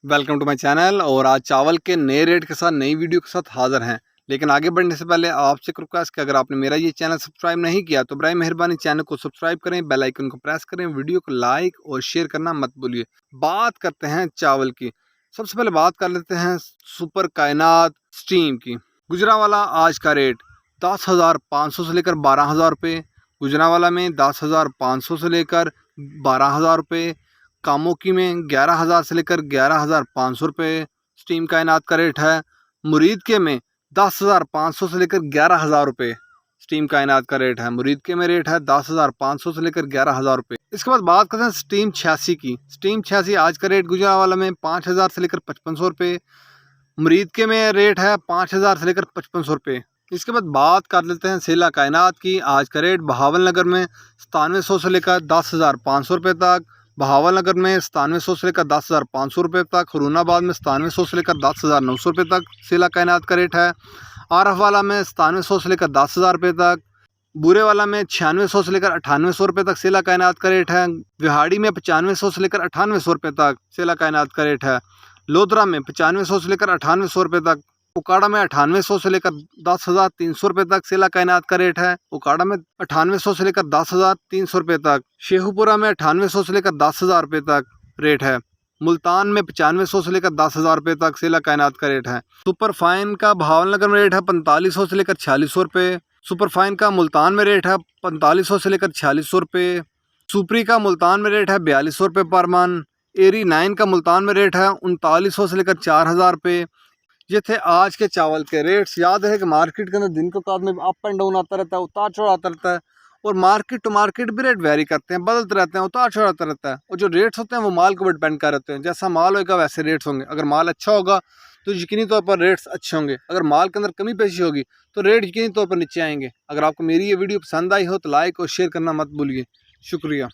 Welcome to my channel. और आज चावल के नए रेट के साथ नई वीडियो के साथ हाजिर हैं। लेकिन आगे बढ़ने से पहले आपसे एक रिक्वेस्ट कि अगर आपने मेरा ये चैनल सब्सक्राइब नहीं किया तो बराए मेहरबानी चैनल को सब्सक्राइब करें, बेल आइकन को प्रेस करें, वीडियो को लाइक और शेयर करना मत भूलिए। बात करते हैं चावल की। सबसे पहले बात कर लेते हैं सुपर कायनात स्टीम की। गुजरांवाला आज का रेट 10,500 से लेकर 12,000 रुपये। गुजरांवाला में 10,500 से लेकर 12,000 रुपये। कामोकी में 11,000 से लेकर 11,500 रुपये स्टीम कायनात का रेट है। मुरीद के में 10,500 से लेकर 11,000 रुपये स्टीम कायनात का रेट है। मुरीद के में रेट है 10,500 से लेकर 11,000 रुपये। इसके बाद बात करते हैं स्टीम 86 की। स्टीम 86 आज का रेट गुजरांवाला में 5,000 से लेकर 5,500 रुपये। मुरीद के में रेट है 5,000 से लेकर 5,500 रुपये। इसके बाद बात कर लेते हैं सेला कायनात की। आज का रेट बहावलनगर में 9700 से लेकर 10,500 रुपये तक। बहावलनगर में 9700 से लेकर 10,500 रुपये तक। खरूनाबाद में 9700 से लेकर 10,900 रुपये तक सेला कायनात का रेट है। आरफ वाला में 9700 से लेकर 10,000 रुपये तक। बुरे वाला में 9600 से लेकर 9800 रुपये तक सेला कायनात का रेट है। विहाड़ी में 9500 से लेकर 9800 रुपये तक सेला कायनात का रेट है। लोधरा में 9500 से लेकर 9800 रुपये तक। उकाड़ा में 9800 से लेकर 10,300 रुपये तक सेला कायनात का रेट है। उकाड़ा में 9800 से लेकर 10,300 रुपये तक। शेखुपुरा में 9800 से लेकर 10,000 रुपये तक रेट है। मुल्तान में 9500 से लेकर 10,000 रुपये तक सेला कायनात का रेट है। सुपर फाइन का बहावलनगर में रेट है 4500 से लेकर 4600 रुपये। सुपर फाइन का मुल्तान में रेट है 4500 से लेकर 4600 रुपये। सुपरी का मुल्तान में रेट है 4200 रुपये पर मन। एरी 9 का मुल्तान में रेट है 3900 से लेकर 4,000 रुपये। ये थे आज के चावल के रेट्स। याद है कि मार्केट के अंदर दिन के बाद में अप एंड डाउन आता रहता है, उतार चढ़ाव आता रहता है, और मार्केट टू मार्केट भी रेट वेरी करते हैं, बदलते रहते हैं, उतार चढ़ाव आता रहता है। और जो रेट्स होते हैं वो माल को डिपेंड कर रहते हैं। जैसा माल होगा वैसे रेट्स होंगे। अगर माल अच्छा होगा तो यकीनी तौर पर रेट्स अच्छे होंगे। अगर माल के अंदर कमी पेशी होगी तो रेट यकीनी तौर पर नीचे आएंगे। अगर आपको मेरी ये वीडियो पसंद आई हो तो लाइक और शेयर करना मत भूलिए। शुक्रिया।